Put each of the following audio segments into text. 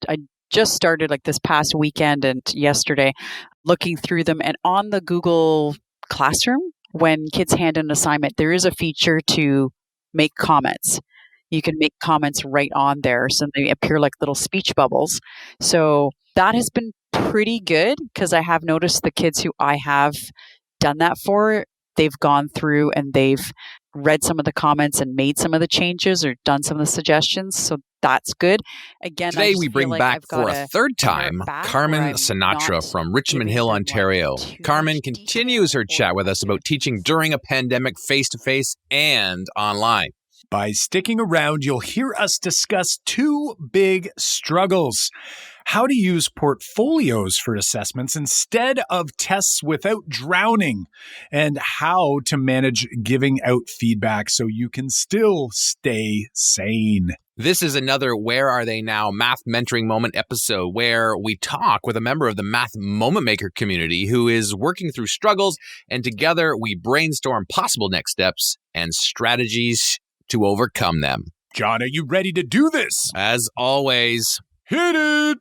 I just started like this past weekend and yesterday looking through them. And on the Google Classroom, when kids hand in an assignment, there is a feature to make comments. You can make comments right on there. So they appear like little speech bubbles. So that has been pretty good because I have noticed the kids who I have done that for, they've gone through and they've read some of the comments and made some of the changes or done some of the suggestions. So that's good. Again, today we bring back for a third time Carmen Sinatra from Richmond Hill, Ontario. Carmen continues her chat with us about teaching during a pandemic face-to-face and online. By sticking around, you'll hear us discuss two big struggles: how to use portfolios for assessments instead of tests without drowning, and how to manage giving out feedback so you can still stay sane. This is another Where Are They Now Math Mentoring Moment episode where we talk with a member of the Math Moment Maker community who is working through struggles, and together we brainstorm possible next steps and strategies to overcome them. John, are you ready to do this? As always, hit it!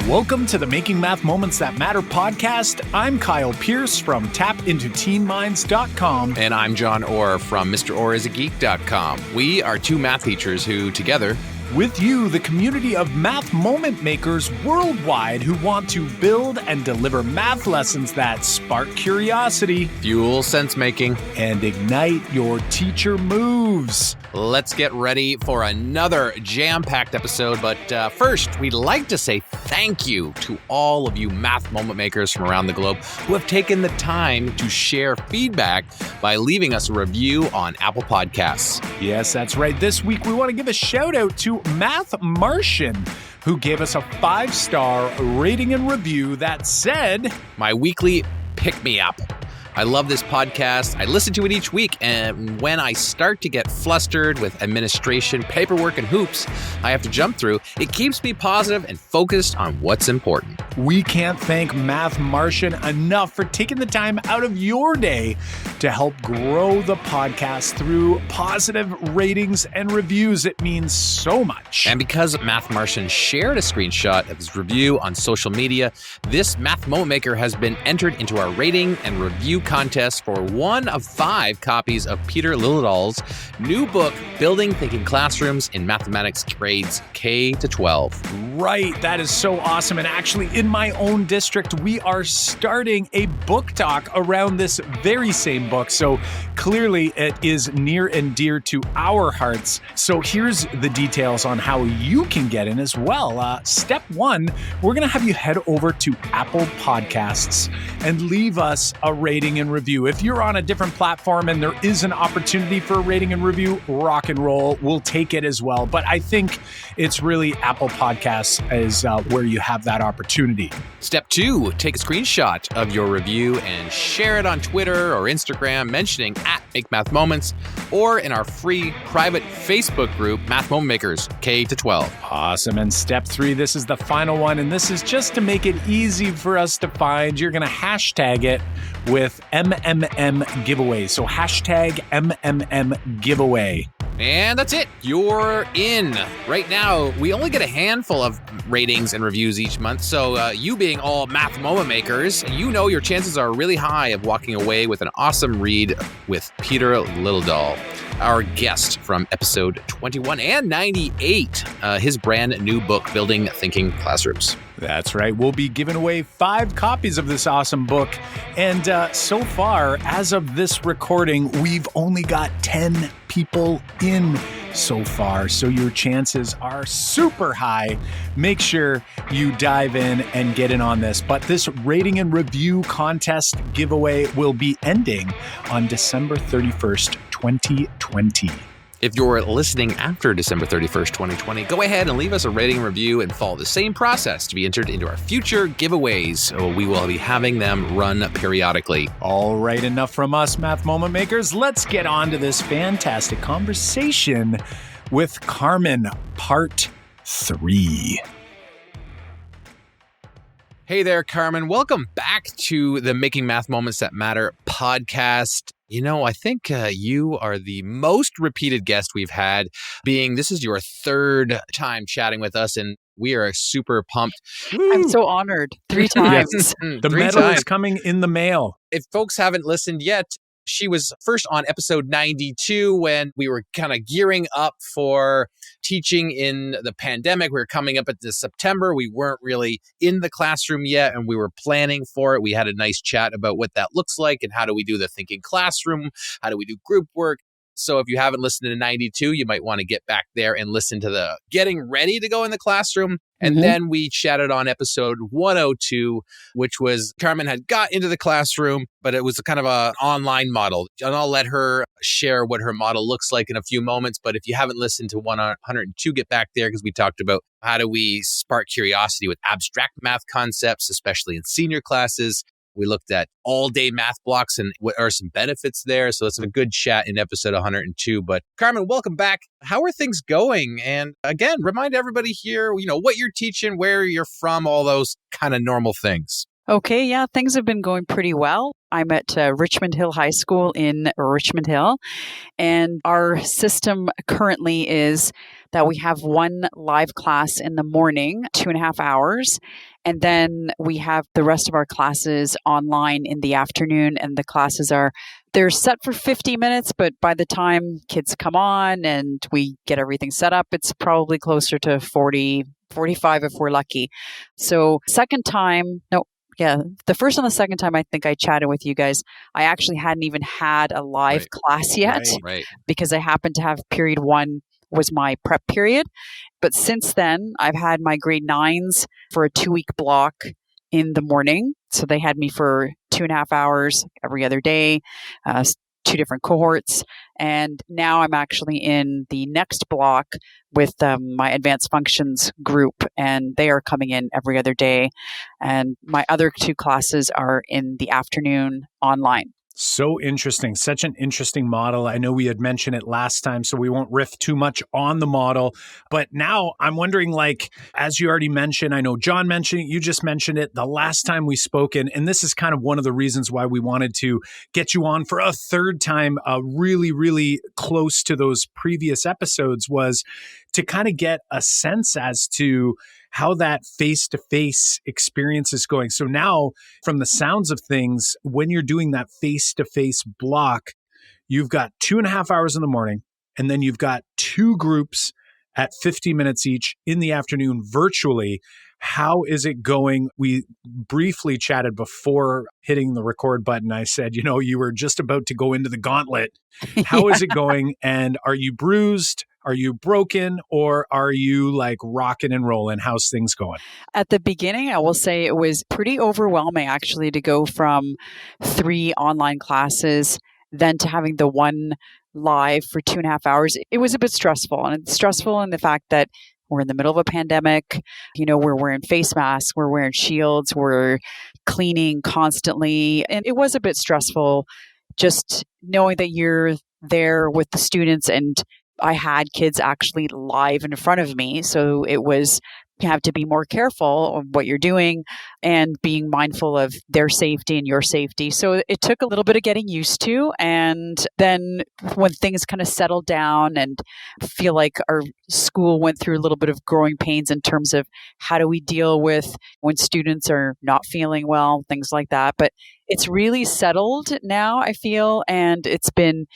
Welcome to the Making Math Moments That Matter podcast. I'm Kyle Pierce from tapintoteenminds.com. And I'm John Orr from mrorr-isageek.com. We are two math teachers who, together, with you, the community of math moment makers worldwide who want to build and deliver math lessons that spark curiosity, fuel sense-making, and ignite your teacher moves. Let's get ready for another jam-packed episode. But first, we'd like to say thank you to all of you math moment makers from around the globe who have taken the time to share feedback by leaving us a review on Apple Podcasts. Yes, that's right. This week, we want to give a shout out to Math Martian, who gave us a 5-star rating and review that said, "My weekly pick-me-up. I love this podcast. I listen to it each week, and when I start to get flustered with administration, paperwork, and hoops I have to jump through, it keeps me positive and focused on what's important." We can't thank Math Martian enough for taking the time out of your day to help grow the podcast through positive ratings and reviews. It means so much. And because Math Martian shared a screenshot of his review on social media, this Math Moment Maker has been entered into our rating and review contest for one of 5 copies of Peter Liljedahl's new book, Building Thinking Classrooms in Mathematics Grades K-12. Right, that is so awesome. And actually, in my own district, we are starting a book talk around this very same book. So clearly, it is near and dear to our hearts. So here's the details on how you can get in as well. Step 1, we're going to have you head over to Apple Podcasts and leave us a rating and review. If you're on a different platform and there is an opportunity for a rating and review, rock and roll. We'll take it as well. But I think it's really Apple Podcasts is where you have that opportunity. Step 2, take a screenshot of your review and share it on Twitter or Instagram, mentioning @MakeMathMoments, or in our free private Facebook group, Math Moment Makers K-12. Awesome. And step 3, this is the final one, and this is just to make it easy for us to find. You're going to hashtag it with MMM giveaway. So hashtag MMM giveaway. And that's it. You're in. Right now, we only get a handful of ratings and reviews each month. So you being all math moment makers, you know your chances are really high of walking away with an awesome read with Peter Liljedahl, our guest from episode 21 and 98, his brand new book, Building Thinking Classrooms. That's right. We'll be giving away 5 copies of this awesome book. And so far, as of this recording, we've only got 10 people in so far. So your chances are super high. Make sure you dive in and get in on this. But this rating and review contest giveaway will be ending on December 31st, 2020. If you're listening after December 31st, 2020, go ahead and leave us a rating and review and follow the same process to be entered into our future giveaways. So we will be having them run periodically. All right, enough from us, Math Moment Makers. Let's get on to this fantastic conversation with Carmen, part 3. Hey there, Carmen. Welcome back to the Making Math Moments That Matter podcast. You know, I think you are the most repeated guest we've had, being this is your third time chatting with us, and we are super pumped. I'm so honored. 3 times. The medal is coming in the mail. If folks haven't listened yet, she was first on episode 92 when we were kind of gearing up for teaching in the pandemic. We were coming up at this September. We weren't really in the classroom yet, and we were planning for it. We had a nice chat about what that looks like and how do we do the thinking classroom? How do we do group work? So if you haven't listened to 92, you might want to get back there and listen to the getting ready to go in the classroom. And then we chatted on episode 102, which was Carmen had got into the classroom, but it was kind of an online model. And I'll let her share what her model looks like in a few moments. But if you haven't listened to 102, get back there because we talked about how do we spark curiosity with abstract math concepts, especially in senior classes. We looked at all-day math blocks and what are some benefits there. So it's a good chat in episode 102. But Carmen, welcome back. How are things going? And again, remind everybody here, what you're teaching, where you're from, all those kind of normal things. Okay, yeah, things have been going pretty well. I'm at Richmond Hill High School in Richmond Hill, and our system currently is that we have one live class in the morning, 2.5 hours, and then we have the rest of our classes online in the afternoon, and the classes they're set for 50 minutes, but by the time kids come on and we get everything set up, it's probably closer to 40, 45 if we're lucky. So the first and the second time I think I chatted with you guys, I actually hadn't even had a live class yet because I happened to have period 1 was my prep period. But since then, I've had my grade 9s for a 2-week block in the morning. So they had me for 2.5 hours every other day, 2 different cohorts. And now I'm actually in the next block with my advanced functions group, and they are coming in every other day. And my other 2 classes are in the afternoon online. So interesting. Such an interesting model. I know we had mentioned it last time, so we won't riff too much on the model. But now I'm wondering, as you already mentioned, I know John mentioned it, you just mentioned it the last time we spoke, and this is kind of one of the reasons why we wanted to get you on for a third time, really, really close to those previous episodes, was to kind of get a sense as to how that face-to-face experience is going. So now, from the sounds of things, when you're doing that face-to-face block, you've got 2.5 hours in the morning, and then you've got 2 groups at 50 minutes each in the afternoon virtually. How is it going? We briefly chatted before hitting the record button. I said, you were just about to go into the gauntlet. How is it going? And are you bruised? Are you broken, or are you rocking and rolling? How's things going? At the beginning, I will say it was pretty overwhelming actually to go from 3 online classes, then to having the one live for 2.5 hours. It was a bit stressful, and it's stressful in the fact that we're in the middle of a pandemic. We're wearing face masks, we're wearing shields, we're cleaning constantly. And it was a bit stressful just knowing that you're there with the students, and I had kids actually live in front of me. So you have to be more careful of what you're doing and being mindful of their safety and your safety. So it took a little bit of getting used to. And then when things kind of settled down, and I feel like our school went through a little bit of growing pains in terms of how do we deal with when students are not feeling well, things like that. But it's really settled now, I feel, and it's been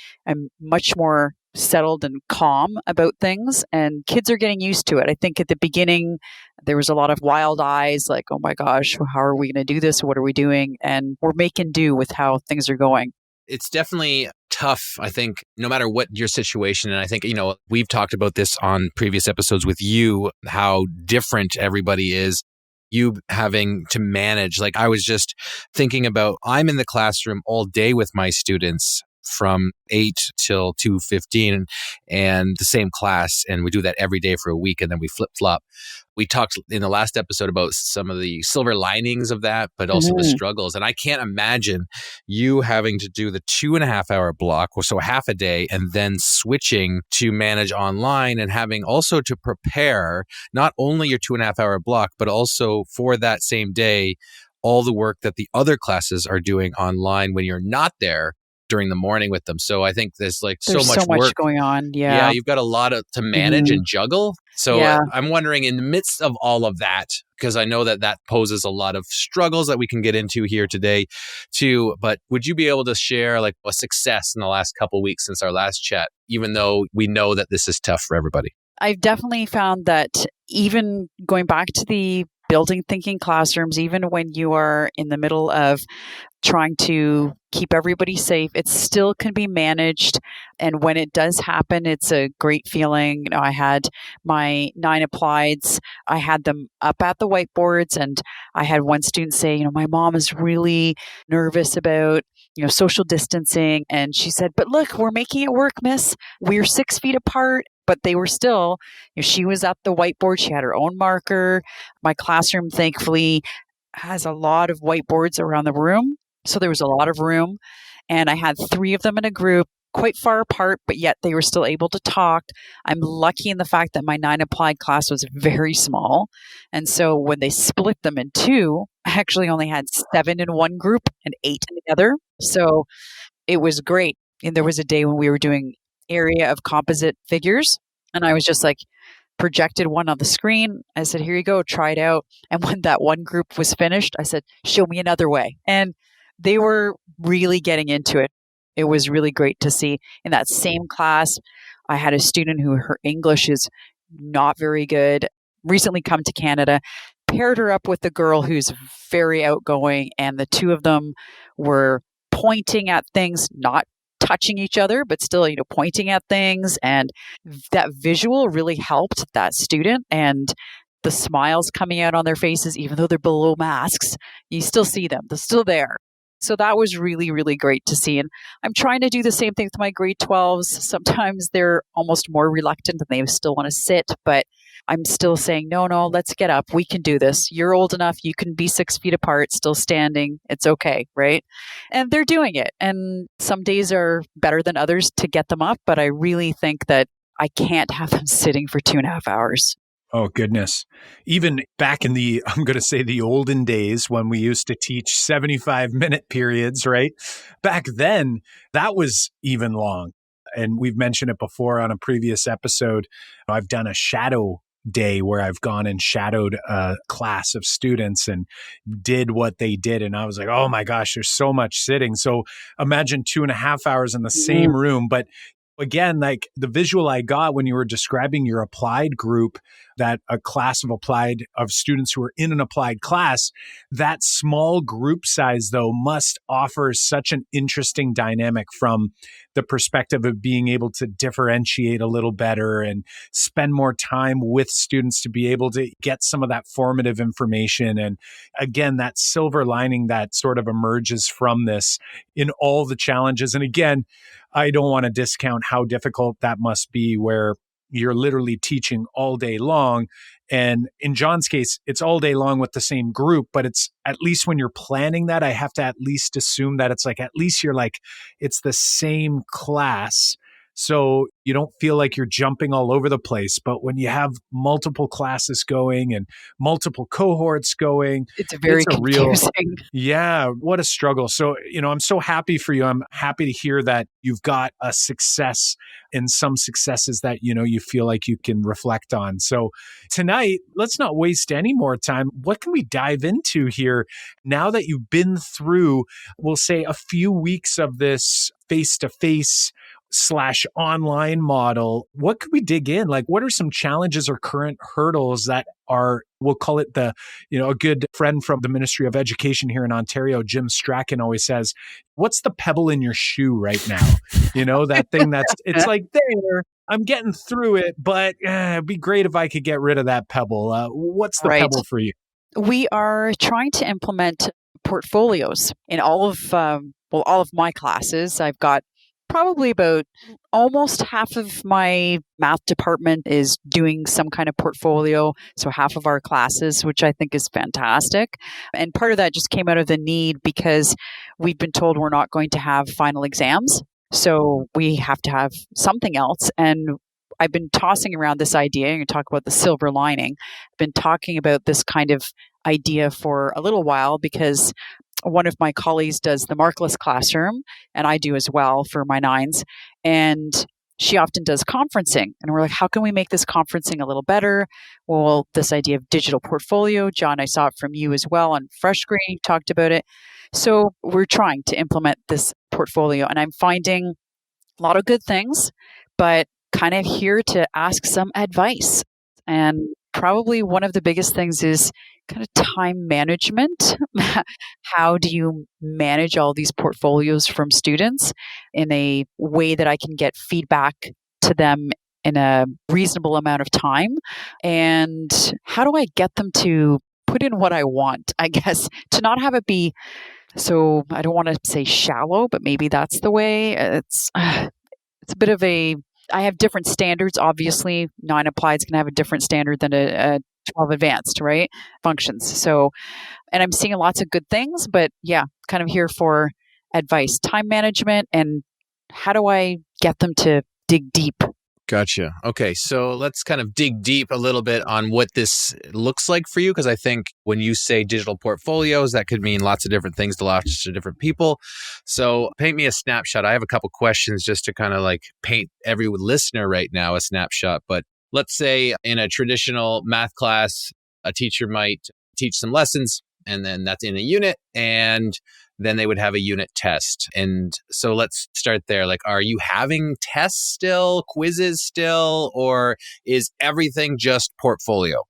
much more settled and calm about things, and kids are getting used to it. I think at the beginning there was a lot of wild eyes, like, oh my gosh, how are we going to do this? What are we doing? And we're making do with how things are going. It's definitely tough, I think, no matter what your situation. And I think, we've talked about this on previous episodes with you, how different everybody is. You having to manage, I was just thinking about, I'm in the classroom all day with my students. from 8 till 2:15 and the same class. And we do that every day for a week, and then we flip-flop. We talked in the last episode about some of the silver linings of that, but also the struggles. And I can't imagine you having to do the 2.5-hour block, or so half a day, and then switching to manage online and having also to prepare not only your 2.5-hour block, but also for that same day, all the work that the other classes are doing online when you're not there during the morning with them. So I think there's so much work going on. Yeah. Yeah, you've got a lot to manage and juggle. So Yeah. I'm wondering, in the midst of all of that, because I know that poses a lot of struggles that we can get into here today too, but would you be able to share a success in the last couple weeks since our last chat, even though we know that this is tough for everybody? I've definitely found that even going back to the building thinking classrooms, even when you are in the middle of trying to keep everybody safe, it still can be managed. And when it does happen, it's a great feeling. I had my 9 applieds, I had them up at the whiteboards, and I had one student say, my mom is really nervous about social distancing. And she said, but look, we're making it work, miss. We're 6 feet apart. But they were still, she was at the whiteboard. She had her own marker. My classroom, thankfully, has a lot of whiteboards around the room. So there was a lot of room. And I had 3 of them in a group, quite far apart, but yet they were still able to talk. I'm lucky in the fact that my 9 applied class was very small. And so when they split them in 2, I actually only had 7 in one group and 8 in the other. So it was great. And there was a day when we were doing area of composite figures, and I was just projected one on the screen. I said, here you go, try it out. And when that one group was finished, I said, show me another way. And they were really getting into it. It was really great to see. In that same class, I had a student who her English is not very good, recently come to Canada, paired her up with a girl who's very outgoing, and the 2 of them were pointing at things, not touching each other, but still, pointing at things. And that visual really helped that student. And the smiles coming out on their faces, even though they're below masks, you still see them. They're still there. So that was really, really great to see. And I'm trying to do the same thing with my grade 12s. Sometimes they're almost more reluctant and they still want to sit, but I'm still saying, no, let's get up. We can do this. You're old enough. You can be 6 feet apart, still standing. It's okay, right? And they're doing it. And some days are better than others to get them up, but I really think that I can't have them sitting for 2.5 hours. Oh, goodness. Even back in I'm going to say the olden days when we used to teach 75-minute periods, right? Back then, that was even long. And we've mentioned it before on a previous episode. I've done a shadow day where I've gone and shadowed a class of students and did what they did. And I was like, oh my gosh, there's so much sitting. So imagine 2.5 hours in the same room. But again, the visual I got when you were describing your applied group, that a class of students who are in an applied class, that small group size, though, must offer such an interesting dynamic from the perspective of being able to differentiate a little better and spend more time with students to be able to get some of that formative information. And again, that silver lining that sort of emerges from this in all the challenges. And again, I don't want to discount how difficult that must be, where you're literally teaching all day long. And in John's case, it's all day long with the same group, but it's at least when you're planning that, I have to at least assume that it's at least you're it's the same class. So you don't feel like you're jumping all over the place. But when you have multiple classes going and multiple cohorts going, it's very confusing. Yeah, what a struggle. So, I'm so happy for you. I'm happy to hear that you've got a success and some successes that, you feel like you can reflect on. So tonight, let's not waste any more time. What can we dive into here now that you've been through, we'll say, a few weeks of this face-to-face / online model? What could we dig in? What are some challenges or current hurdles that are, we'll call it a good friend from the Ministry of Education here in Ontario, Jim Strachan, always says, what's the pebble in your shoe right now? That thing it's there, I'm getting through it, but it'd be great if I could get rid of that pebble. What's the pebble for you? We are trying to implement portfolios in all of my classes. I've got Probably about almost half of my math department is doing some kind of portfolio. So half of our classes, which I think is fantastic. And part of that just came out of the need because we've been told we're not going to have final exams. So we have to have something else. And I've been tossing around this idea, and you talk about the silver lining. I've been talking about this kind of idea for a little while because one of my colleagues does the markless classroom, and I do as well for my nines. And she often does conferencing. And we're like, how can we make this conferencing a little better? Well, this idea of digital portfolio, John, I saw it from you as well on Freshgrade, you talked about it. So we're trying to implement this portfolio, and I'm finding a lot of good things, but kind of here to ask some advice. And probably one of the biggest things is kind of time management. How do you manage all these portfolios from students in a way that I can get feedback to them in a reasonable amount of time? And how do I get them to put in what I want, I guess, to not have it be, so I don't want to say shallow, but maybe that's the way. It's a bit of a, I have different standards. Obviously, 9 applied is going to have a different standard than a 12 advanced, right? Functions. So, and I'm seeing lots of good things, but yeah, kind of here for advice, time management, and how do I get them to dig deep? Gotcha. Okay, so let's kind of dig deep a little bit on what this looks like for you, because I think when you say digital portfolios, that could mean lots of different things to lots of different people. So paint me a snapshot. I have a couple questions just to kind of like paint every listener right now a snapshot. But let's say in a traditional math class, a teacher might teach some lessons, and then that's in a unit, and then they would have a unit test. And so let's start there. Like, are you having tests still, quizzes still, or is everything just portfolio?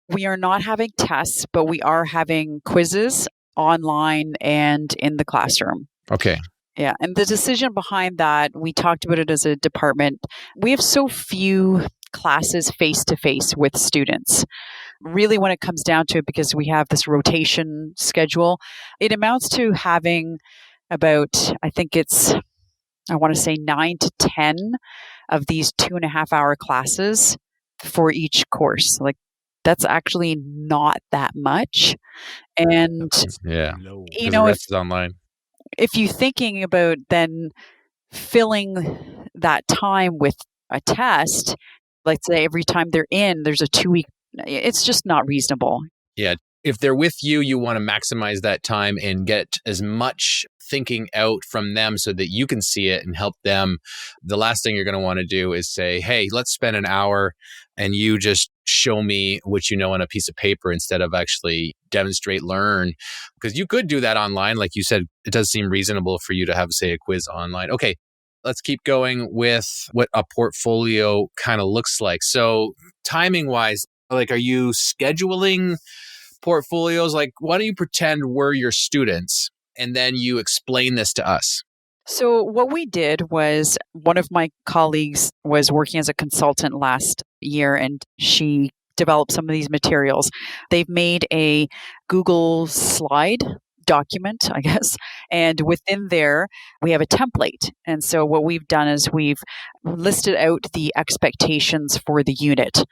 We are not having tests, but we are having quizzes online and in the classroom. Okay. Yeah. And the decision behind that, we talked about it as a department. We have so few classes face to face with students. Really, when it comes down to it, because we have this rotation schedule, it amounts to having about, I think it's, I want to say 9 to 10 of these 2.5-hour classes for each course. Like, that's actually not that much. And, Yeah. you The know, rest is online. if you're thinking about then filling that time with a test, let's say every time they're in, there's a 2-week, it's just not reasonable. Yeah. If they're with you, you want to maximize that time and get as much thinking out from them so that you can see it and help them. The last thing you're going to want to do is say, hey, let's spend an hour and you just show me what you know on a piece of paper instead of actually demonstrate, learn. Because you could do that online. Like you said, it does seem reasonable for you to have, say, a quiz online. Okay, let's keep going with what a portfolio kind of looks like. So timing wise, like, are you scheduling portfolios? Like, why don't you pretend we're your students and then you explain this to us? So what we did was, one of my colleagues was working as a consultant last year, and she developed some of these materials. They've made a Google slide document, I guess, and within there we have a template. And so what we've done is we've listed out the expectations for the unit.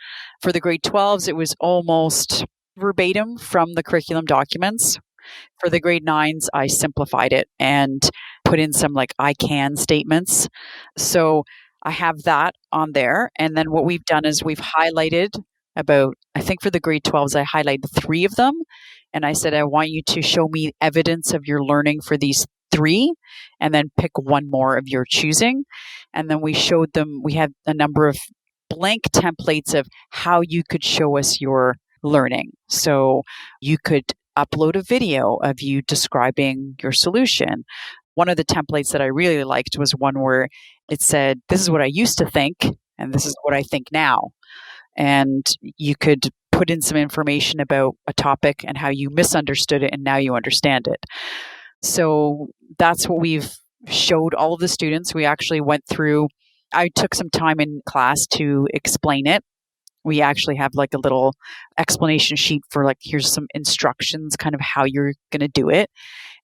For the grade 12s, it was almost verbatim from the curriculum documents. For the grade 9s, I simplified it and put in some like I can statements. So I have that on there. And then what we've done is we've highlighted about, I think for the grade 12s, I highlighted 3 of them. And I said, I want you to show me evidence of your learning for these 3, and then pick one more of your choosing. And then we showed them, we had a number of blank templates of how you could show us your learning. So you could upload a video of you describing your solution. One of the templates that I really liked was one where it said, this is what I used to think, and this is what I think now. And you could put in some information about a topic and how you misunderstood it and now you understand it. So that's what we've showed all of the students. We actually went through, I took some time in class to explain it. We actually have like a little explanation sheet for like, here's some instructions, kind of how you're going to do it.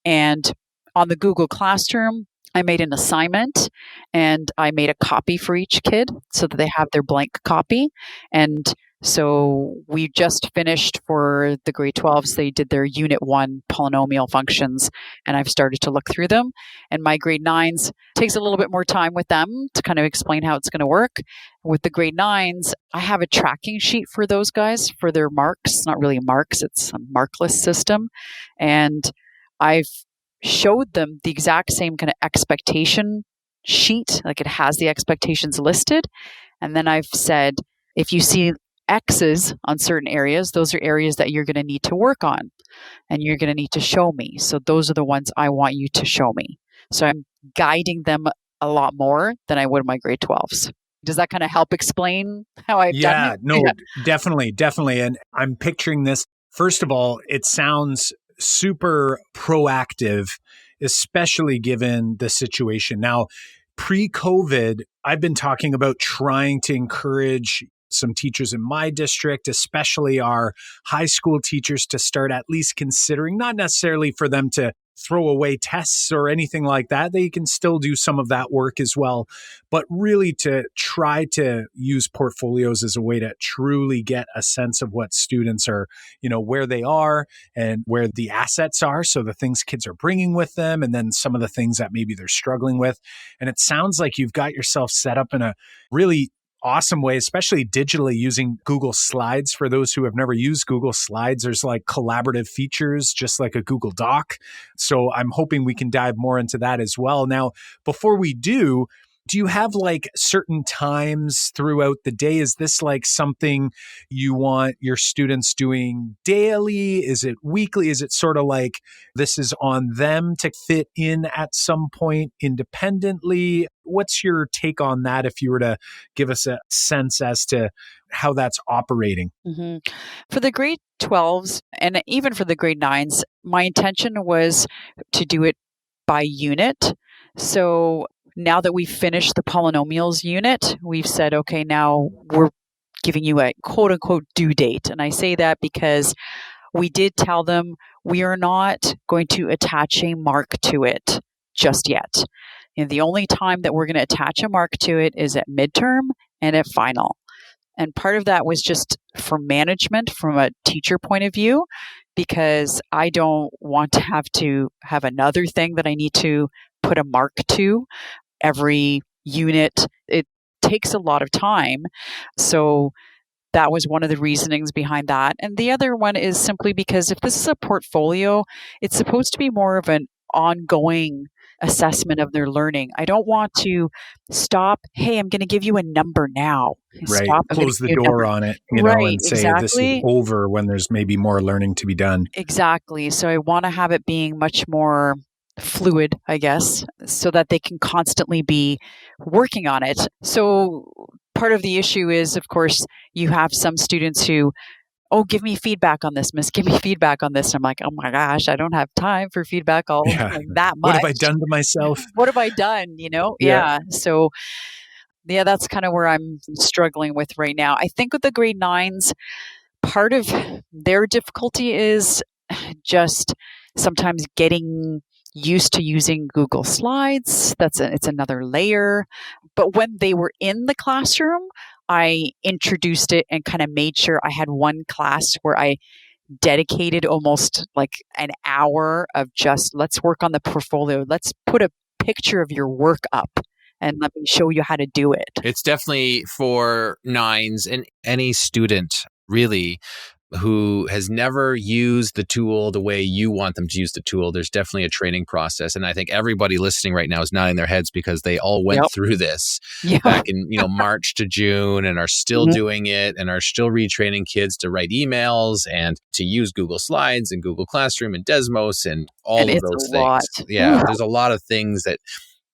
And on the Google Classroom, I made an assignment and I made a copy for each kid so that they have their blank copy. And so we just finished for the grade 12s. They did their unit 1 polynomial functions and I've started to look through them. And my grade 9s takes a little bit more time with them to kind of explain how it's going to work. With the grade 9s, I have a tracking sheet for those guys for their marks. It's not really marks, it's a markless system. And I've showed them the exact same kind of expectation sheet, like it has the expectations listed. And then I've said, if you see X's on certain areas, those are areas that you're going to need to work on and you're going to need to show me. So those are the ones I want you to show me. So I'm guiding them a lot more than I would my grade 12s. Does that kind of help explain how I've done it? No, definitely. And I'm picturing this. First of all, it sounds super proactive, especially given the situation. Now, pre-COVID, I've been talking about trying to encourage some teachers in my district, especially our high school teachers, to start at least considering, not necessarily for them to throw away tests or anything like that. They can still do some of that work as well, but really to try to use portfolios as a way to truly get a sense of what students are, where they are and where the assets are. So the things kids are bringing with them, and then some of the things that maybe they're struggling with. And it sounds like you've got yourself set up in a really awesome way, especially digitally using Google Slides. For those who have never used Google Slides, there's like collaborative features, just like a Google Doc. So I'm hoping we can dive more into that as well. Now, before we do you have like certain times throughout the day? Is this like something you want your students doing daily? Is it weekly? Is it sort of like this is on them to fit in at some point independently? What's your take on that if you were to give us a sense as to how that's operating? Mm-hmm. For the grade 12s and even for the grade 9s, my intention was to do it by unit. So now that we've finished the polynomials unit, we've said, okay, now we're giving you a quote unquote due date. And I say that because we did tell them we are not going to attach a mark to it just yet. And the only time that we're going to attach a mark to it is at midterm and at final. And part of that was just for management from a teacher point of view, because I don't want to have another thing that I need to put a mark to every unit. It takes a lot of time. So that was one of the reasonings behind that. And the other one is simply because if this is a portfolio, it's supposed to be more of an ongoing assessment of their learning. I don't want to stop, hey, I'm going to give you a number now. Right. Stop, close the door on it, and say exactly. This is over when there's maybe more learning to be done. Exactly. So I want to have it being much more fluid, I guess, so that they can constantly be working on it. So part of the issue is, of course, you have some students who, give me feedback on this, miss, give me feedback on this. And I'm like, oh my gosh, I don't have time for feedback that much. What have I done to myself? What have I done? Yeah. So that's kind of where I'm struggling with right now. I think with the grade 9s, part of their difficulty is just sometimes getting used to using Google Slides. It's another layer. But when they were in the classroom, I introduced it and kind of made sure I had one class where I dedicated almost like an hour of just, let's work on the portfolio. Let's put a picture of your work up and let me show you how to do it. It's definitely for 9s and any student really who has never used the tool the way you want them to use the tool. There's definitely a training process. And I think everybody listening right now is nodding their heads because they all went through this back in March to June and are still doing it and are still retraining kids to write emails and to use Google Slides and Google Classroom and Desmos and all of those things. Yeah, there's a lot of things that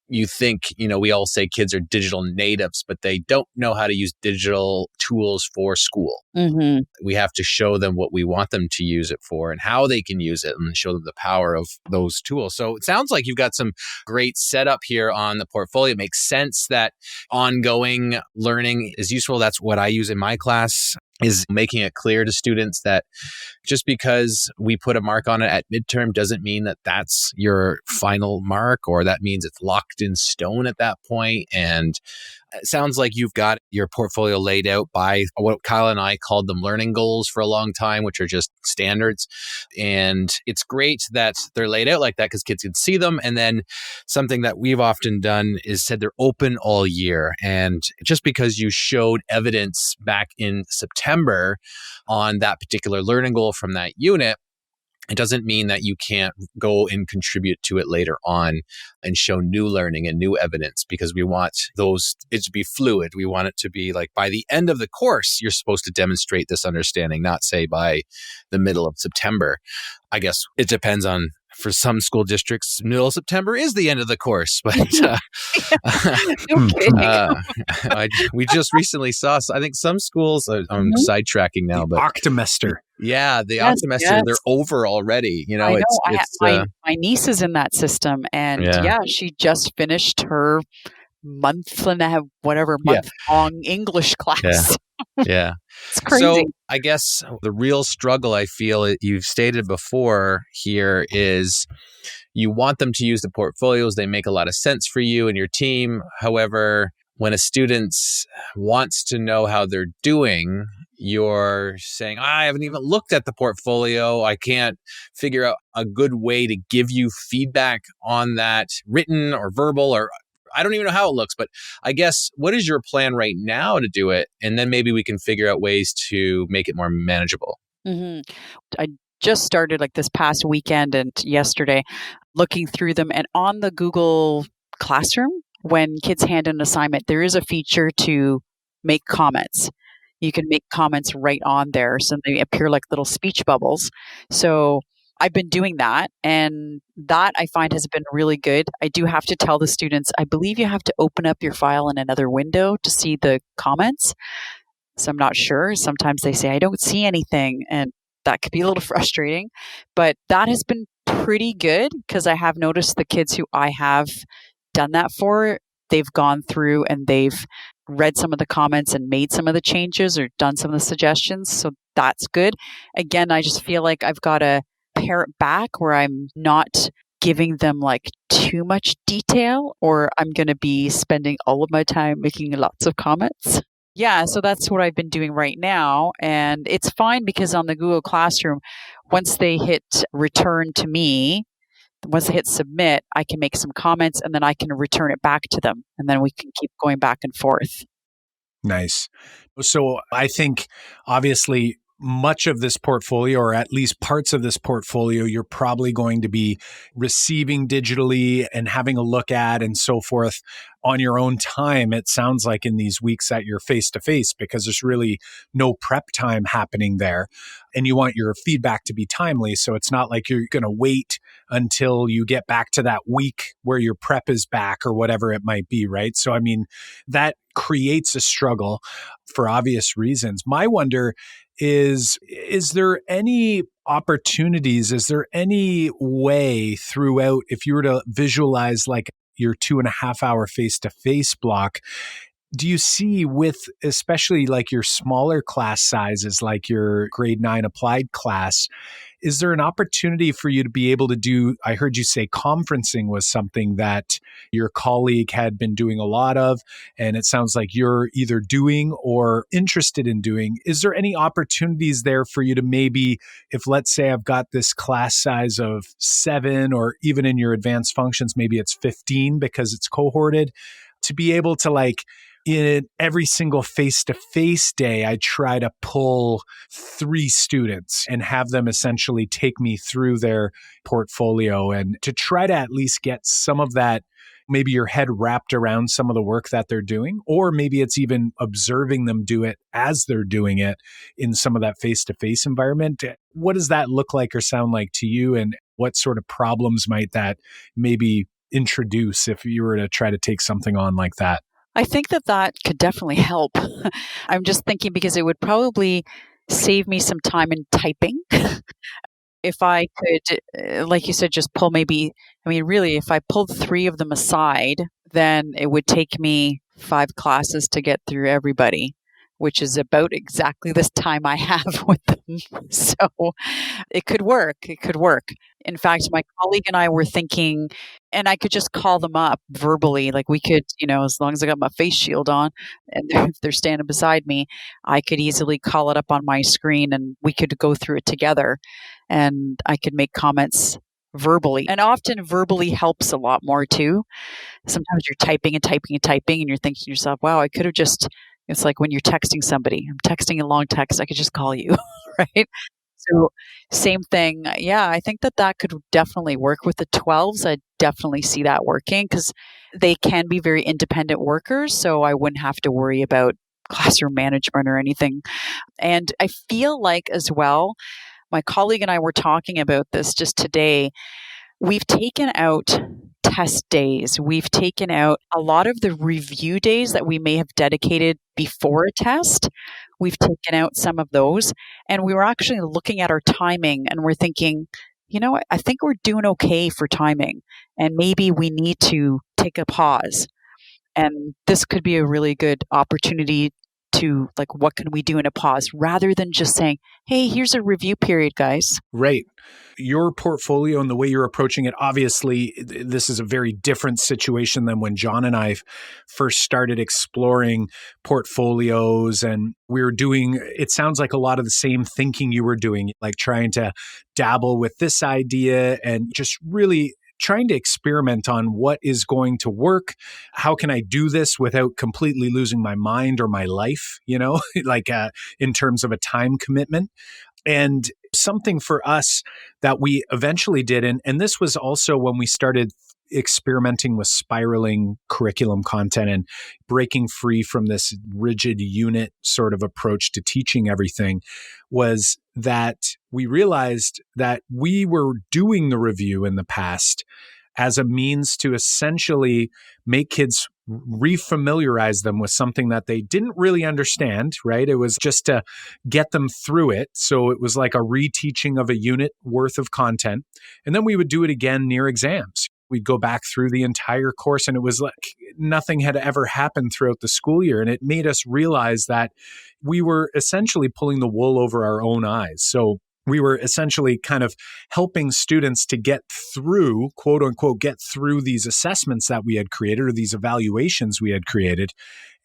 you think, we all say kids are digital natives, but they don't know how to use digital tools for school. Mm-hmm. We have to show them what we want them to use it for and how they can use it and show them the power of those tools. So it sounds like you've got some great setup here on the portfolio. It makes sense that ongoing learning is useful. That's what I use in my class. is making it clear to students that just because we put a mark on it at midterm doesn't mean that that's your final mark, or that means it's locked in stone at that point. And it sounds like you've got your portfolio laid out by what Kyle and I called them learning goals for a long time, which are just standards. And it's great that they're laid out like that because kids can see them. And then something that we've often done is said they're open all year. And just because you showed evidence back in September on that particular learning goal from that unit, it doesn't mean that you can't go and contribute to it later on and show new learning and new evidence, because we want it to be fluid. We want it to be like by the end of the course, you're supposed to demonstrate this understanding, not say by the middle of September. I guess it depends on, for some school districts, middle of September is the end of the course. But No kidding. we just recently saw, I think some schools, I'm sidetracking now, but Octomester. yeah, the Yes, Octomester, yes. they're over already. You know, I know. it's My niece is in that system, and Yeah. she just finished her month Yeah. long English class. yeah. It's crazy. So I guess the real struggle I feel you've stated before here is you want them to use the portfolios. They make a lot of sense for you and your team. However, when a student wants to know how they're doing, you're saying, I haven't even looked at the portfolio. I can't figure out a good way to give you feedback on that, written or verbal, or I don't even know how it looks. But I guess, what is your plan right now to do it? And then maybe we can figure out ways to make it more manageable. hmm I just started like this past weekend and yesterday looking through them, and on the Google Classroom, when kids hand an assignment, there is a feature to make comments. You can make comments right on there, so they appear like little speech bubbles. So I've been doing that, and that I find has been really good. I do have to tell the students, I believe you have to open up your file in another window to see the comments. So I'm not sure. Sometimes they say, I don't see anything, and that could be a little frustrating. But that has been pretty good, because I have noticed the kids who I have done that for, they've gone through and they've read some of the comments and made some of the changes or done some of the suggestions. So that's good. Again, I just feel like I've got to pare it back where I'm not giving them like too much detail, or I'm going to be spending all of my time making lots of comments. Yeah, so that's what I've been doing right now. And it's fine, because on the Google Classroom, once they hit return to me, once they hit submit, I can make some comments and then I can return it back to them. And then we can keep going back and forth. Nice. So I think obviously much of this portfolio, or at least parts of this portfolio, you're probably going to be receiving digitally and having a look at and so forth on your own time. It sounds like in these weeks that you're face to face, because there's really no prep time happening there. And you want your feedback to be timely. So it's not like you're going to wait until you get back to that week where your prep is back or whatever it might be, right? So, I mean, that creates a struggle for obvious reasons. My wonder is there any opportunities? Is there any way throughout, if you were to visualize like your 2.5 hour face-to-face block, do you see with especially like your smaller class sizes, like your grade 9 applied class, is there an opportunity for you to be able to do, I heard you say conferencing was something that your colleague had been doing a lot of, and it sounds like you're either doing or interested in doing. Is there any opportunities there for you to maybe, if let's say I've got this class size of 7, or even in your advanced functions, maybe it's 15 because it's cohorted, to be able to like, in every single face-to-face day, I try to pull 3 students and have them essentially take me through their portfolio, and to try to at least get some of that, maybe your head wrapped around some of the work that they're doing, or maybe it's even observing them do it as they're doing it in some of that face-to-face environment. What does that look like or sound like to you? And what sort of problems might that maybe introduce if you were to try to take something on like that? I think that could definitely help. I'm just thinking, because it would probably save me some time in typing. If I could, like you said, just pull maybe, I mean, really, if I pulled 3 of them aside, then it would take me 5 classes to get through everybody. which is about exactly this time I have with them. So it could work. It could work. In fact, my colleague and I were thinking, and I could just call them up verbally. Like we could, as long as I got my face shield on and if they're standing beside me, I could easily call it up on my screen and we could go through it together and I could make comments verbally. And often verbally helps a lot more too. Sometimes you're typing and typing and typing and you're thinking to yourself, wow, I could have just, it's like when you're texting somebody, I'm texting a long text, I could just call you, right? So same thing. Yeah, I think that could definitely work with the 12s. I definitely see that working because they can be very independent workers. So I wouldn't have to worry about classroom management or anything. And I feel like as well, my colleague and I were talking about this just today. We've taken out test days. We've taken out a lot of the review days that we may have dedicated before a test. We've taken out some of those. And we were actually looking at our timing and we're thinking, I think we're doing okay for timing. And maybe we need to take a pause. And this could be a really good opportunity to, like, what can we do in a pause rather than just saying, hey, here's a review period, guys. Right. Your portfolio and the way you're approaching it, obviously, this is a very different situation than when John and I first started exploring portfolios. And we were doing, it sounds like a lot of the same thinking you were doing, like trying to dabble with this idea and just really trying to experiment on what is going to work. How can I do this without completely losing my mind or my life, like in terms of a time commitment. And something for us that we eventually did, and this was also when we started experimenting with spiraling curriculum content and breaking free from this rigid unit sort of approach to teaching everything, was that we realized that we were doing the review in the past as a means to essentially make kids refamiliarize them with something that they didn't really understand, right? It was just to get them through it. So it was like a reteaching of a unit worth of content. And then we would do it again near exams. We'd go back through the entire course and it was like nothing had ever happened throughout the school year. And it made us realize that we were essentially pulling the wool over our own eyes. So we were essentially kind of helping students to get through, quote unquote, get through these assessments that we had created or these evaluations we had created.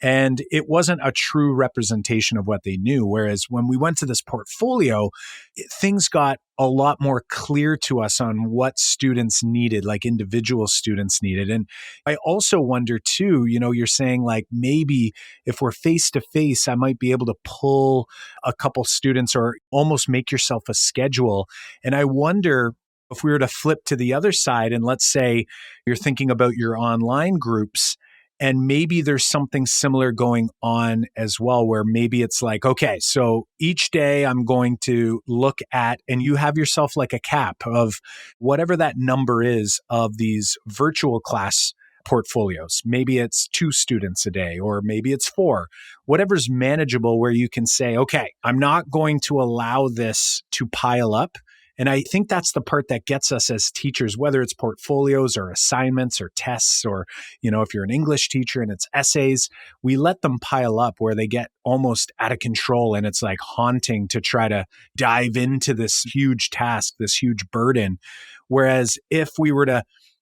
And it wasn't a true representation of what they knew. Whereas when we went to this portfolio, things got a lot more clear to us on what students needed, like individual students needed. And I also wonder too, you're saying like maybe if we're face to face, I might be able to pull a couple students or almost make yourself a schedule. And I wonder if we were to flip to the other side and let's say you're thinking about your online groups, and maybe there's something similar going on as well, where maybe it's like, okay, so each day I'm going to look at, and you have yourself like a cap of whatever that number is of these virtual class portfolios. Maybe it's 2 students a day, or maybe it's 4, whatever's manageable, where you can say, okay, I'm not going to allow this to pile up. And I think that's the part that gets us as teachers, whether it's portfolios or assignments or tests, or, if you're an English teacher and it's essays, we let them pile up where they get almost out of control. And it's like haunting to try to dive into this huge task, this huge burden. Whereas if we were to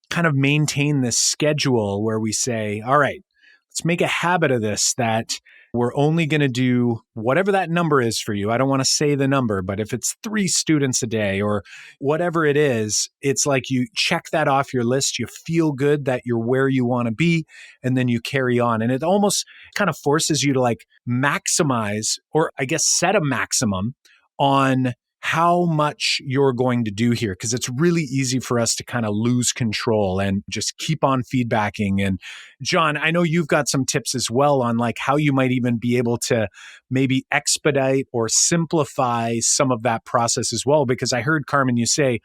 kind of maintain this schedule where we say, all right, let's make a habit of this, that we're only going to do whatever that number is for you. I don't want to say the number, but if it's 3 students a day or whatever it is, it's like you check that off your list. You feel good that you're where you want to be, and then you carry on. And it almost kind of forces you to like maximize, or I guess set a maximum on how much you're going to do here, because it's really easy for us to kind of lose control and just keep on feedbacking. And John, I know you've got some tips as well on like how you might even be able to maybe expedite or simplify some of that process as well, because I heard Carmen, you say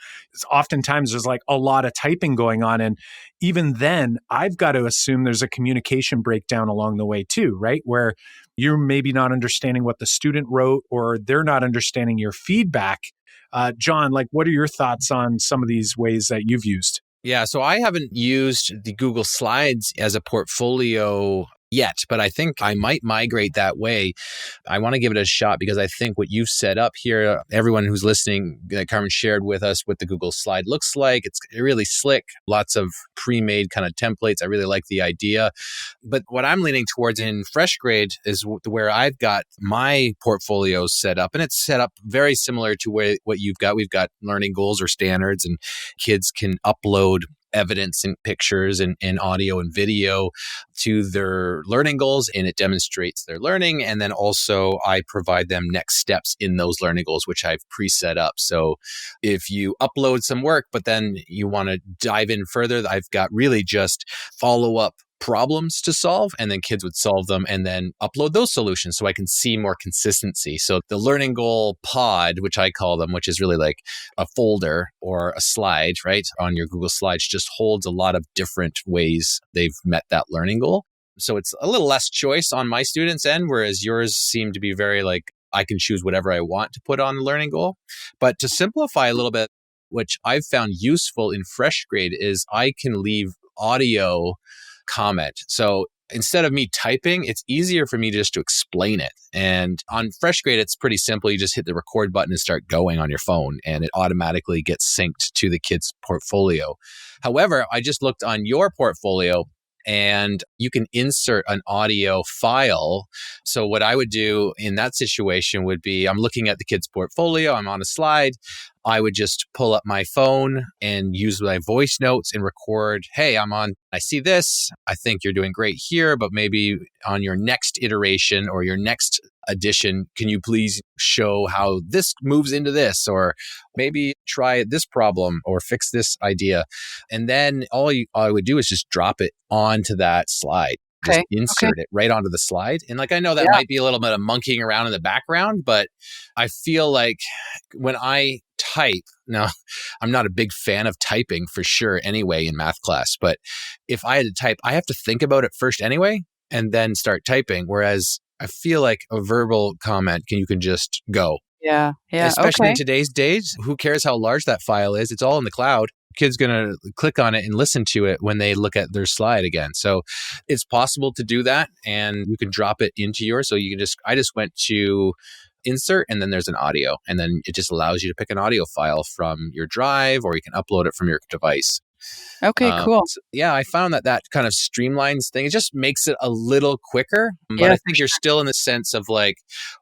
oftentimes there's like a lot of typing going on. And even then I've got to assume there's a communication breakdown along the way too, right? Where you're maybe not understanding what the student wrote, or they're not understanding your feedback. John, like, what are your thoughts on some of these ways that you've used? Yeah, so I haven't used the Google Slides as a portfolio yet, but I think I might migrate that way. I want to give it a shot because I think what you've set up here, everyone who's listening, that Carmen shared with us what the Google slide looks like, it's really slick, lots of pre-made kind of templates. I really like the idea. But what I'm leaning towards in Freshgrade is where I've got my portfolio set up, and it's set up very similar to what you've got. We've got learning goals or standards, and kids can upload evidence and pictures and audio and video to their learning goals, and it demonstrates their learning. And then also I provide them next steps in those learning goals, which I've pre-set up. So if you upload some work, but then you want to dive in further, I've got really just follow-up problems to solve, and then kids would solve them and then upload those solutions so I can see more consistency. So the learning goal pod, which I call them, which is really like a folder or a slide, right, on your Google Slides, just holds a lot of different ways they've met that learning goal. So it's a little less choice on my students' end, whereas yours seem to be very like, I can choose whatever I want to put on the learning goal. But to simplify a little bit, which I've found useful in Freshgrade is I can leave audio comment. So instead of me typing, it's easier for me just to explain it. And on Freshgrade, it's pretty simple. You just hit the record button and start going on your phone, and it automatically gets synced to the kid's portfolio. However, I just looked on your portfolio, and you can insert an audio file. So what I would do in that situation would be, I'm looking at the kid's portfolio, I'm on a slide. I would just pull up my phone and use my voice notes and record, hey, I see this. I think you're doing great here, but maybe on your next iteration or your next edition, can you please show how this moves into this? Or maybe try this problem or fix this idea. And then all I would do is just drop it onto that slide. Just insert it right onto the slide. And like, I know that might be a little bit of monkeying around in the background, but I feel like when I type, now I'm not a big fan of typing for sure anyway in math class, but if I had to type, I have to think about it first anyway, and then start typing. Whereas I feel like a verbal comment, you can just go. Yeah. Especially in today's days, who cares how large that file is? It's all in the cloud. Kid's going to click on it and listen to it when they look at their slide again. So it's possible to do that, and you can drop it into yours. So you can I just went to insert, and then there's an audio, and then it just allows you to pick an audio file from your drive, or you can upload it from your device. Okay, cool. So, I found that kind of streamlines things. It just makes it a little quicker. But I think you're still in the sense of like,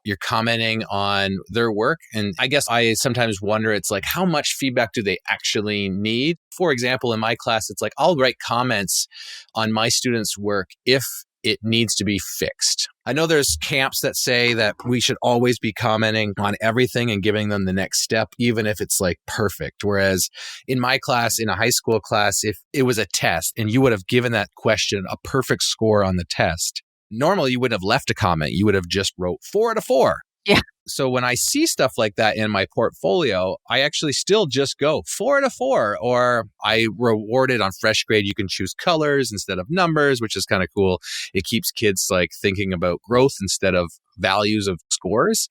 you're commenting on their work. And I guess I sometimes wonder, it's like, how much feedback do they actually need? For example, in my class, it's like, I'll write comments on my students' work if it needs to be fixed. I know there's camps that say that we should always be commenting on everything and giving them the next step, even if it's like perfect. Whereas in my class, in a high school class, if it was a test and you would have given that question a perfect score on the test, normally you wouldn't have left a comment. You would have just wrote 4 out of 4. Yeah. So when I see stuff like that in my portfolio, I actually still just go 4 out of 4, or I rewarded on Freshgrade. You can choose colors instead of numbers, which is kind of cool. It keeps kids like thinking about growth instead of values of scores.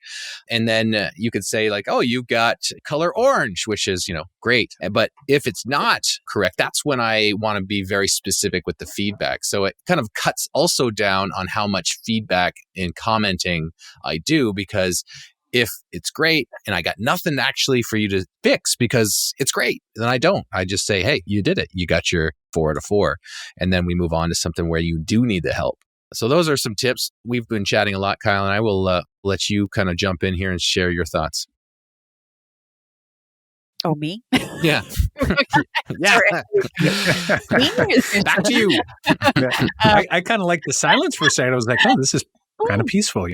And then you could say like, oh, you got color orange, which is, great. But if it's not correct, that's when I want to be very specific with the feedback. So it kind of cuts also down on how much feedback and commenting I do, because if it's great and I got nothing actually for you to fix because it's great, then I don't. I just say, hey, you did it. You got your 4 out of 4. And then we move on to something where you do need the help. So those are some tips. We've been chatting a lot, Kyle, and I will let you kind of jump in here and share your thoughts. Oh, me? Yeah. Yeah. Back to you. I kind of like the silence for a second. I was like, oh, this is kind of peaceful,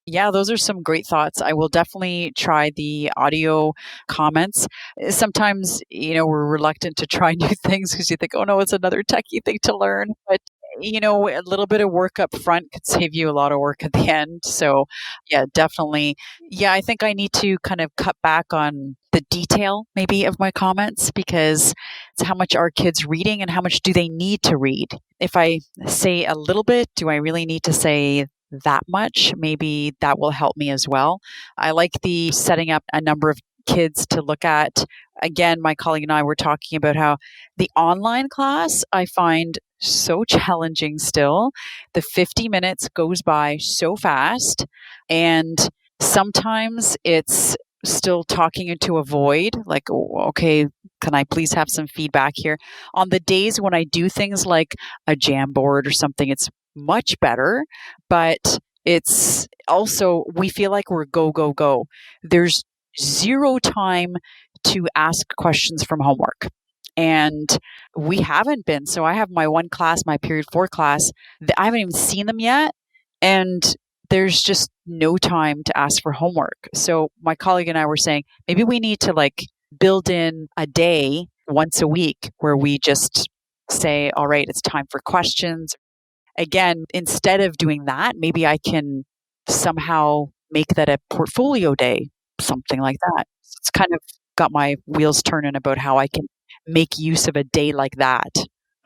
Yeah, those are some great thoughts. I will definitely try the audio comments. Sometimes, we're reluctant to try new things because you think, oh no, it's another techie thing to learn. But a little bit of work up front could save you a lot of work at the end. So yeah, definitely. Yeah, I think I need to kind of cut back on the detail maybe of my comments, because it's how much are kids reading and how much do they need to read. If I say a little bit, do I really need to say that much? Maybe that will help me as well. I like the setting up a number of kids to look at. Again, my colleague and I were talking about how the online class, I find so challenging still. The 50 minutes goes by so fast. And sometimes it's still talking into a void, like, "Oh, okay, can I please have some feedback here?" On the days when I do things like a Jamboard or something, it's much better, but it's also, we feel like we're go, go, go. There's zero time to ask questions from homework. And we haven't been. So I have my one class, my period 4 class. I haven't even seen them yet. And there's just no time to ask for homework. So my colleague and I were saying, maybe we need to like build in a day once a week where we just say, all right, it's time for questions. Again, instead of doing that, maybe I can somehow make that a portfolio day, something like that. It's kind of got my wheels turning about how I can make use of a day like that.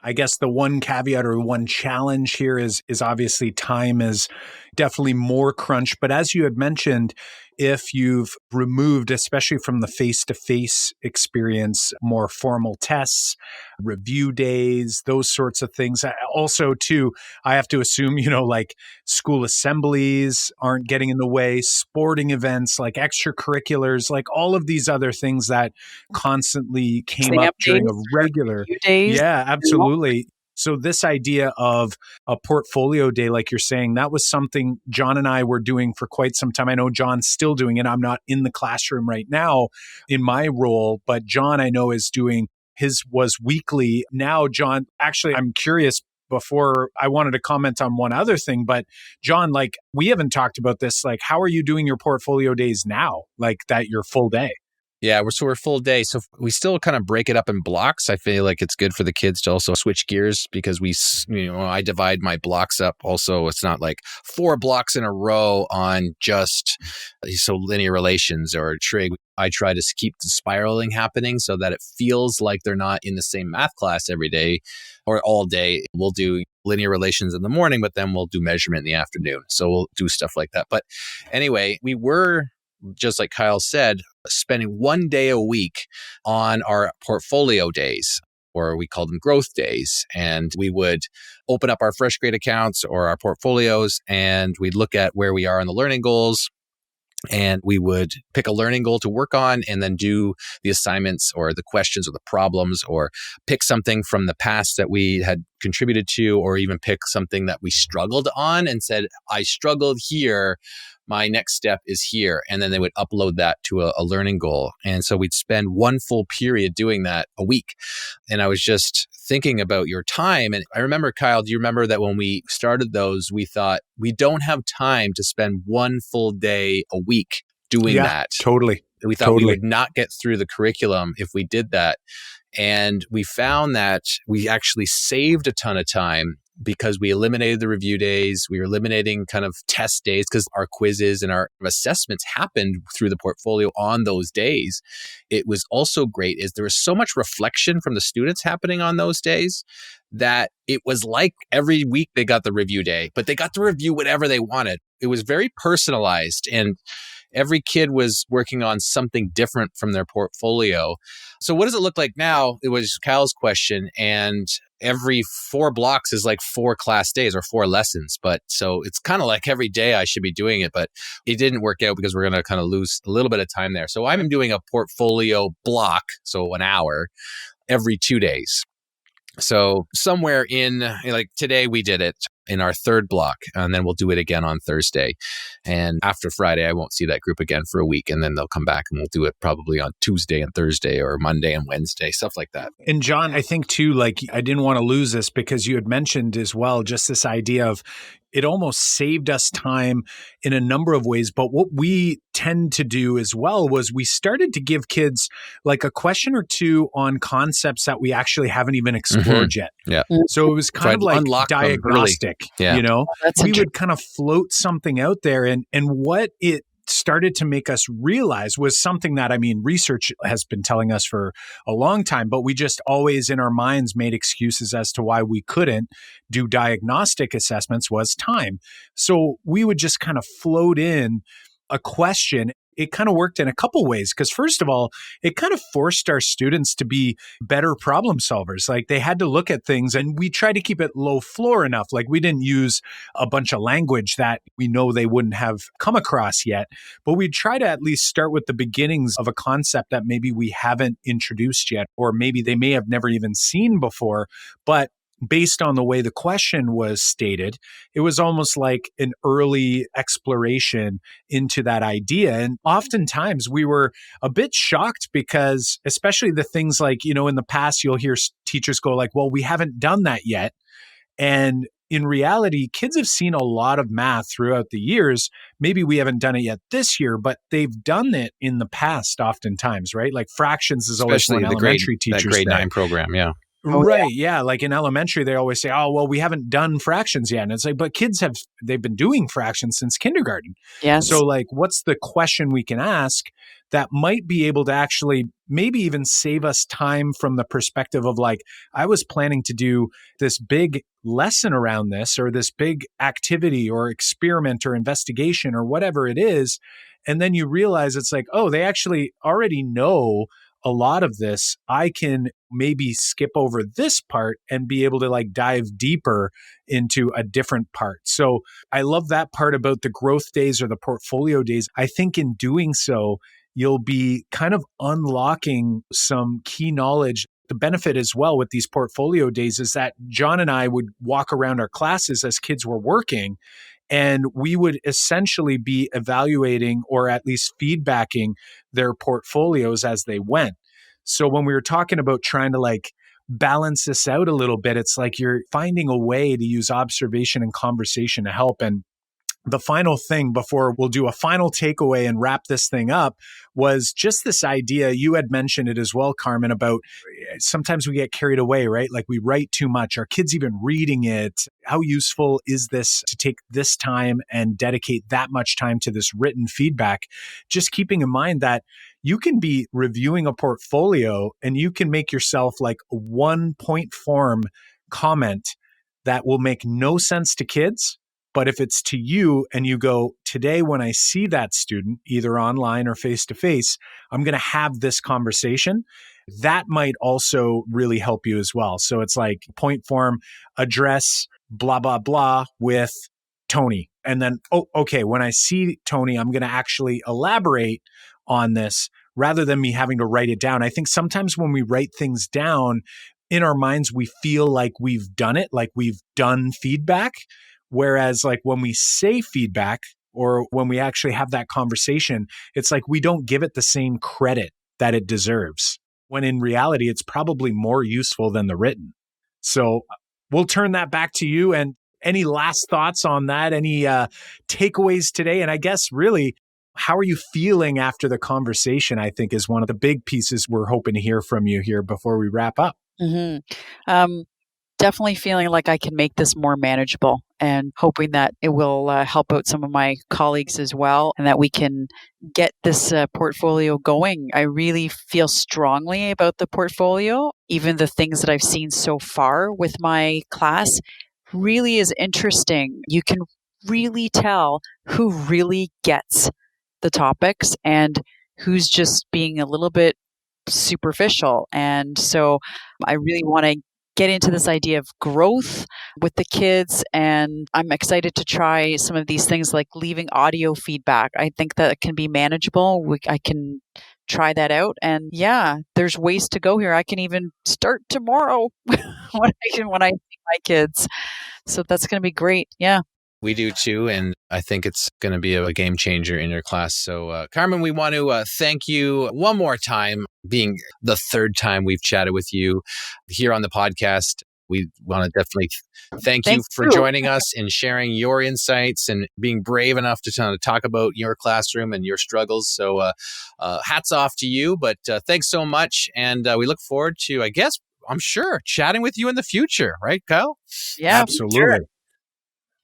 I guess the one caveat or one challenge here is obviously time is definitely more crunch. But as you had mentioned, if you've removed, especially from the face-to-face experience, more formal tests, review days, those sorts of things. Also, too, I have to assume, like school assemblies aren't getting in the way, sporting events, like extracurriculars, like all of these other things that constantly came up during a regular. Days. Yeah, absolutely. So this idea of a portfolio day, like you're saying, that was something John and I were doing for quite some time. I know John's still doing it. I'm not in the classroom right now in my role, but John, I know, is doing his was weekly. Now, John, actually, I'm curious, before I wanted to comment on one other thing, but John, like we haven't talked about this, like how are you doing your portfolio days now, like that your full day? Yeah, we're full day. So we still kind of break it up in blocks. I feel like it's good for the kids to also switch gears because I divide my blocks up. Also, it's not like 4 blocks in a row on just linear relations or trig. I try to keep the spiraling happening so that it feels like they're not in the same math class every day or all day. We'll do linear relations in the morning, but then we'll do measurement in the afternoon. So we'll do stuff like that. But anyway, we were, just like Kyle said, spending one day a week on our portfolio days, or we call them growth days. And we would open up our Freshgrade accounts or our portfolios, and we'd look at where we are on the learning goals. And we would pick a learning goal to work on and then do the assignments or the questions or the problems, or pick something from the past that we had contributed to, or even pick something that we struggled on and said, I struggled here. My next step is here. And then they would upload that to a learning goal. And so we'd spend one full period doing that a week. And I was just thinking about your time. And I remember, Kyle, do you remember that when we started those, we thought we don't have time to spend one full day a week doing that. Totally. We thought we would not get through the curriculum if we did that. And we found that we actually saved a ton of time because we eliminated the review days. We were eliminating kind of test days because our quizzes and our assessments happened through the portfolio on those days. It was also great is there was so much reflection from the students happening on those days that it was like every week they got the review day, but they got to review whatever they wanted. It was very personalized, and every kid was working on something different from their portfolio. So what does it look like now? It was Kyle's question, and every 4 blocks is like 4 class days or 4 lessons. But so it's kind of like every day I should be doing it, but it didn't work out because we're going to kind of lose a little bit of time there. So I'm doing a portfolio block, so an hour, every 2 days. So somewhere in, like today we did it in our 3rd block, and then we'll do it again on Thursday. And after Friday, I won't see that group again for a week, and then they'll come back and we'll do it probably on Tuesday and Thursday or Monday and Wednesday, stuff like that. And John, I think too, like I didn't want to lose this because you had mentioned as well, just this idea of it almost saved us time in a number of ways. But what we tend to do as well was we started to give kids like a question or two on concepts that we actually haven't even explored yet. Yeah. So it was kind of like diagnostic, we would kind of float something out there, and what it started to make us realize was something that, I mean, research has been telling us for a long time, but we just always in our minds made excuses as to why we couldn't do diagnostic assessments was time. So we would just kind of float in a question. it kind of worked in a couple ways. Because first of all, it kind of forced our students to be better problem solvers. Like they had to look at things, and we tried to keep it low floor enough. Like we didn't use a bunch of language that we know they wouldn't have come across yet, but we'd try to at least start with the beginnings of a concept that maybe we haven't introduced yet, or maybe they may have never even seen before. But based on the way the question was stated, it was almost like an early exploration into that idea. And oftentimes we were a bit shocked because, especially the things like, in the past, you'll hear teachers go like, well, we haven't done that yet. And in reality, kids have seen a lot of math throughout the years. Maybe we haven't done it yet this year, but they've done it in the past oftentimes, right? Like fractions is always Especially one the elementary teachers. that grade 9 program, yeah. Oh, Right. Yeah. Like in elementary, they always say, oh, well, we haven't done fractions yet. And it's like, but kids they've been doing fractions since kindergarten. Yes. So like, what's the question we can ask that might be able to actually maybe even save us time from the perspective of like, I was planning to do this big lesson around this, or this big activity or experiment or investigation or whatever it is. And then you realize it's like, oh, they actually already know a lot of this. I can maybe skip over this part and be able to like dive deeper into a different part. So I love that part about the growth days or the portfolio days. I think in doing so, you'll be kind of unlocking some key knowledge. The benefit as well with these portfolio days is that John and I would walk around our classes as kids were working, and we would essentially be evaluating or at least feedbacking their portfolios as they went. So when we were talking about trying to like balance this out a little bit, it's like you're finding a way to use observation and conversation to help. And the final thing before we'll do a final takeaway and wrap this thing up was just this idea. You had mentioned it as well, Carmen, about sometimes we get carried away, right? Like we write too much. Are kids even reading it? How useful is this to take this time and dedicate that much time to this written feedback? Just keeping in mind that you can be reviewing a portfolio and you can make yourself like a 1-point form comment that will make no sense to kids. But if it's to you and you go, today when I see that student, either online or face-to-face, I'm going to have this conversation, that might also really help you as well. So it's like point form, address, blah, blah, blah with Tony. And then, oh, okay, when I see Tony, I'm going to actually elaborate on this rather than me having to write it down. I think sometimes when we write things down in our minds, we feel like we've done it, like we've done feedback. Whereas like when we say feedback or when we actually have that conversation, it's like we don't give it the same credit that it deserves, when in reality, it's probably more useful than the written. So we'll turn that back to you. And any last thoughts on that? Any takeaways today? And I guess really, how are you feeling after the conversation, I think is one of the big pieces we're hoping to hear from you here before we wrap up. Mm-hmm. Definitely feeling like I can make this more manageable, and hoping that it will help out some of my colleagues as well, and that we can get this portfolio going. I really feel strongly about the portfolio. Even the things that I've seen so far with my class really is interesting. You can really tell who really gets the topics and who's just being a little bit superficial. And so I really want to get into this idea of growth with the kids. And I'm excited to try some of these things like leaving audio feedback. I think that can be manageable. I can try that out. And yeah, there's ways to go here. I can even start tomorrow when I see my kids. So that's going to be great. Yeah. We do too, and I think it's going to be a game changer in your class. So, Carmen, we want to thank you one more time, being the third time we've chatted with you here on the podcast. We want to definitely thank you for joining us and sharing your insights and being brave enough to talk about your classroom and your struggles. So hats off to you, but thanks so much. And we look forward to, I guess, I'm sure, chatting with you in the future. Right, Kyle? Yeah, absolutely. Sure.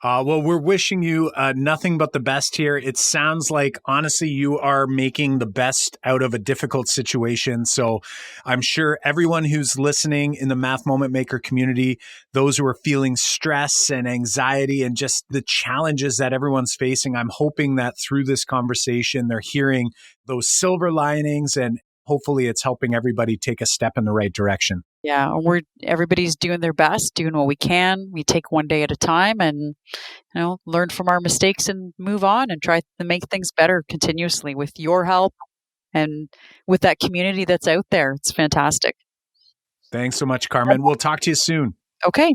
Well, we're wishing you nothing but the best here. It sounds like, honestly, you are making the best out of a difficult situation. So I'm sure everyone who's listening in the Math Moment Maker community, those who are feeling stress and anxiety and just the challenges that everyone's facing, I'm hoping that through this conversation, they're hearing those silver linings, and hopefully it's helping everybody take a step in the right direction. Yeah, everybody's doing their best, doing what we can. We take one day at a time and, learn from our mistakes and move on and try to make things better continuously with your help and with that community that's out there. It's fantastic. Thanks so much, Carmen. We'll talk to you soon. Okay.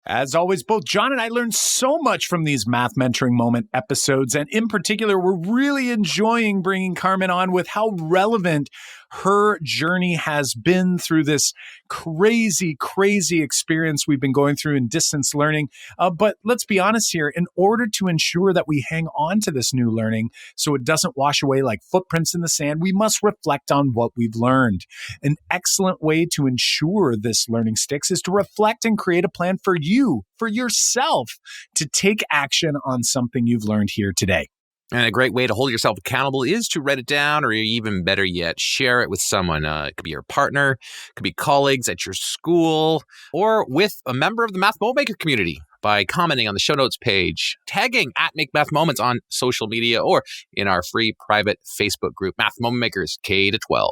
As always, both John and I learned so much from these Math Mentoring Moment episodes, and in particular, we're really enjoying bringing Carmen on with how relevant her journey has been through this crazy, crazy experience we've been going through in distance learning. But let's be honest here, in order to ensure that we hang on to this new learning so it doesn't wash away like footprints in the sand, we must reflect on what we've learned. An excellent way to ensure this learning sticks is to reflect and create a plan for you, for yourself, to take action on something you've learned here today. And a great way to hold yourself accountable is to write it down, or even better yet, share it with someone. It could be your partner, it could be colleagues at your school, or with a member of the Math Moment Maker community by commenting on the show notes page, tagging at Make Math Moments on social media, or in our free private Facebook group, Math Moment Makers K-12.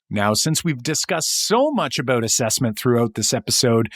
Now, since we've discussed so much about assessment throughout this episode,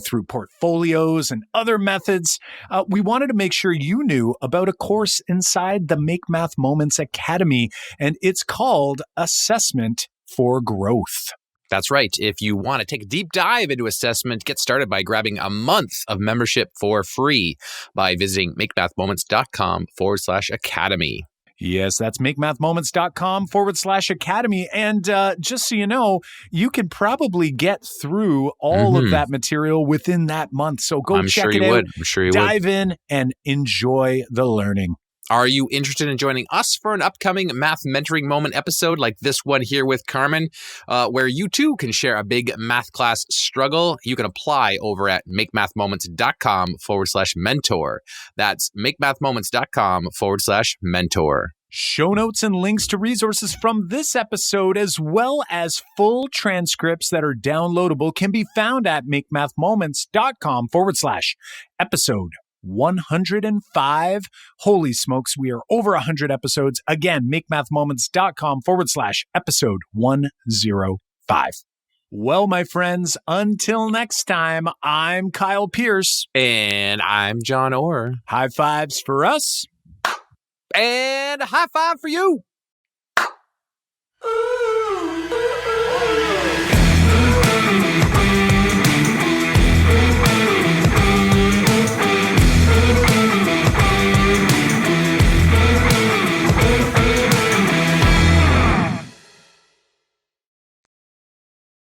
through portfolios and other methods, we wanted to make sure you knew about a course inside the Make Math Moments Academy, and it's called Assessment for Growth. That's right. If you want to take a deep dive into assessment, get started by grabbing a month of membership for free by visiting makemathmoments.com/academy. Yes, that's makemathmoments.com/academy. And just so you know, you can probably get through all of that material within that month. So go check it out. I'm sure you would. Dive in and enjoy the learning. Are you interested in joining us for an upcoming Math Mentoring Moment episode like this one here with Carmen, where you too can share a big math class struggle? You can apply over at makemathmoments.com/mentor. That's makemathmoments.com/mentor. Show notes and links to resources from this episode, as well as full transcripts that are downloadable, can be found at makemathmoments.com/episode 105. Holy smokes, we are over 100 episodes. Again, makemathmoments.com/episode 105. Well, my friends, until next time, I'm Kyle Pierce. And I'm John Orr. High fives for us. And a high five for you. Ooh.